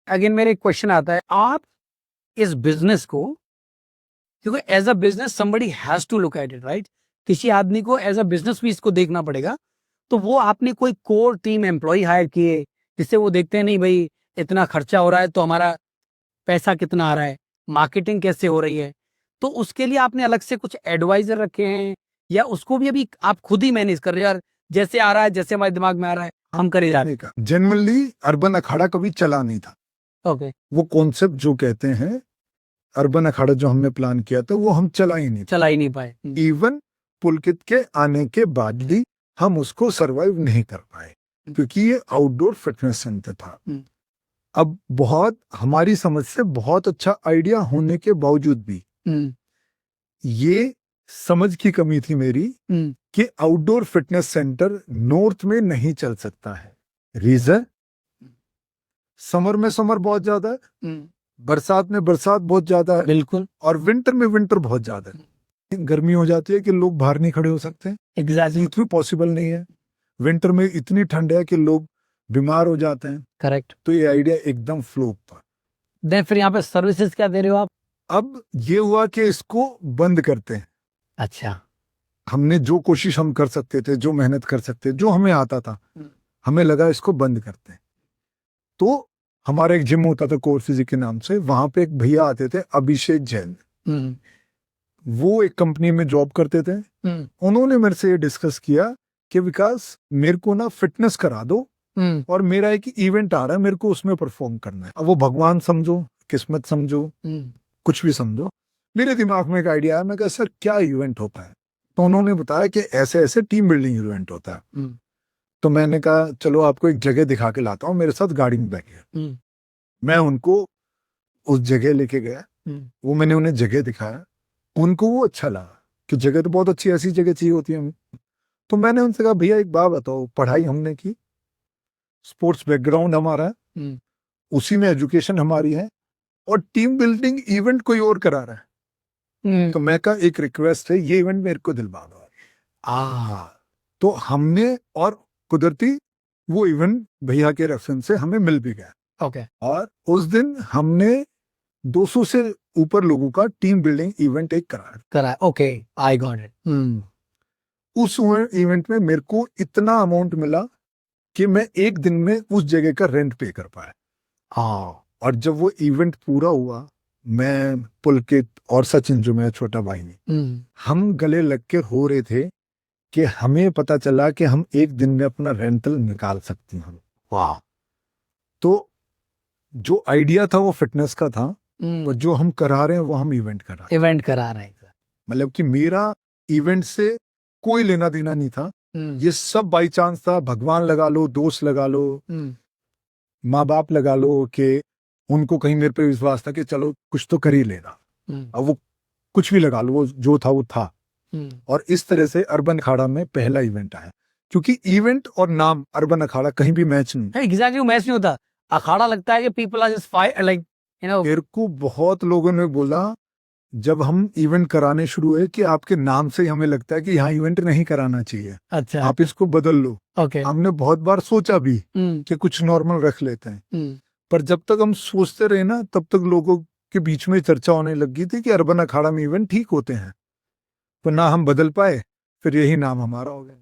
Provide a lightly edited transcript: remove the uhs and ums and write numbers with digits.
Again मेरे एक question आता है, आप इस बिजनेस को, क्योंकि as a business somebody has to look at it, right? किसी आदमी को एज अ बिजनेस भी इसको देखना पड़ेगा। तो वो आपने कोई कोर टीम एम्प्लॉय हायर किए जिससे वो देखते हैं नहीं भाई इतना खर्चा हो रहा है तो हमारा पैसा कितना आ रहा है, मार्केटिंग कैसे हो रही है, तो उसके लिए आपने अलग से कुछ एडवाइजर रखे हैं या उसको भी अभी आप खुद ही मैनेज कर रहे हो? यार जैसे आ रहा है, जैसे हमारे दिमाग में आ रहा है हम करे जा रहे का जनरली अर्बन अखाड़ा कभी चला नहीं था। ओके, वो कॉन्सेप्ट जो कहते हैं अर्बन अखाड़ा जो हमने प्लान किया था वो हम चला ही नहीं चला ही नहीं पाए। इवन पुलकित के आने के बाद भी हम उसको सरवाइव नहीं कर पाए क्योंकि ये आउटडोर फिटनेस सेंटर था। अब बहुत हमारी समझ से बहुत अच्छा आइडिया होने के बावजूद भी ये समझ की कमी थी मेरी कि आउटडोर फिटनेस सेंटर नॉर्थ में नहीं चल सकता है। रीजन, समर में समर बहुत ज्यादा है, बरसात में बरसात बहुत ज्यादा है, बिल्कुल, और विंटर में विंटर बहुत ज्यादा है। गर्मी हो जाती है कि लोग बाहर नहीं खड़े हो सकते, एग्जैक्टली, इतना पॉसिबल नहीं है। विंटर में इतनी ठंड है कि लोग बीमार हो जाते हैं। करेक्ट। तो ये आइडिया एकदम फ्लॉप था। देन फिर यहाँ पे सर्विसेज क्या दे रहे हो आप? अब ये हुआ कि इसको बंद करते हैं। अच्छा, हमने जो कोशिश हम कर सकते थे, जो मेहनत कर सकते, जो हमें आता था, हमें लगा इसको बंद करते हैं। तो हमारा एक जिम होता था कोर फिजिक के नाम से, वहां पे एक भैया आते थे अभिषेक जैन, वो एक कंपनी में जॉब करते थे। उन्होंने मेरे से ये डिस्कस किया कि विकास मेरे को ना फिटनेस करा दो और मेरा एक इवेंट आ रहा है, मेरे को उसमें परफॉर्म करना है। अब वो भगवान समझो, किस्मत समझो, कुछ भी समझो, मेरे दिमाग में एक आइडिया है। मैं कहा सर क्या इवेंट होता है? तो उन्होंने बताया कि ऐसे ऐसे टीम बिल्डिंग इवेंट होता है। तो मैंने कहा चलो आपको एक जगह दिखा के लाता हूँ, मेरे साथ गाड़ी में बैठे। मैं उनको उस जगह लेके गया, वो मैंने उन्हें जगह दिखाया, उनको वो अच्छा लगा कि जगह तो बहुत अच्छी, ऐसी जगह चाहिए होती है हमें। तो मैंने उनसे कहा भैया एक बात बताओ, पढ़ाई हमने की, स्पोर्ट्स बैकग्राउंड हमारा है, उसी में एजुकेशन हमारी है, और टीम बिल्डिंग इवेंट कोई और करा रहा है। तो मैं कहा एक रिक्वेस्ट है, ये इवेंट मेरे को दिलवा दो। तो हमने, और कुदरती वो इवेंट भैया के रेफरेंस से हमें मिल भी गया। ओके, और उस दिन हमने 200 से ऊपर लोगों का टीम बिल्डिंग इवेंट एक करा। Okay, I got it. उस इवेंट में मेरे को इतना अमाउंट मिला कि मैं एक दिन में उस जगह का रेंट पे कर पाया। और जब वो इवेंट पूरा हुआ, मैं, पुलकित और सचिन जो मेरा छोटा भाई ने, हम गले लग के हो रहे थे कि हमें पता चला कि हम एक दिन में अपना रेंटल निकाल सकते हैं। वाह! तो जो आइडिया था वो फिटनेस का था, और जो हम करा रहे हैं वो हम इवेंट करा रहे हैं। मतलब कि मेरा इवेंट से कोई लेना देना नहीं था, ये सब बाई चांस था। भगवान लगा लो, दोस्त लगा लो, माँ बाप लगा लो, कि उनको कहीं मेरे पे विश्वास था कि चलो कुछ तो कर ही लेना। अब वो कुछ भी लगा लो, वो जो था वो था। और इस तरह से अर्बन अखाड़ा में पहला इवेंट आया, क्योंकि इवेंट और नाम अर्बन अखाड़ा कहीं भी मैच नहीं। एग्जैक्टली, मैच नहीं होता। अखाड़ा लगता है कि पीपल आर जस्ट लाइक मेरे को बहुत लोगों ने बोला जब हम इवेंट कराने शुरू हुए कि आपके नाम से हमें लगता है कि यहाँ इवेंट नहीं कराना चाहिए। अच्छा, आप इसको बदल लो। ओके, हमने बहुत बार सोचा भी कि कुछ नॉर्मल रख लेते हैं, पर जब तक हम सोचते रहे ना, तब तक लोगों के बीच में चर्चा होने लगी थी कि अर्बन अखाड़ा में इवेंट ठीक होते हैं, पर ना हम बदल पाए, फिर यही नाम हमारा हो गया।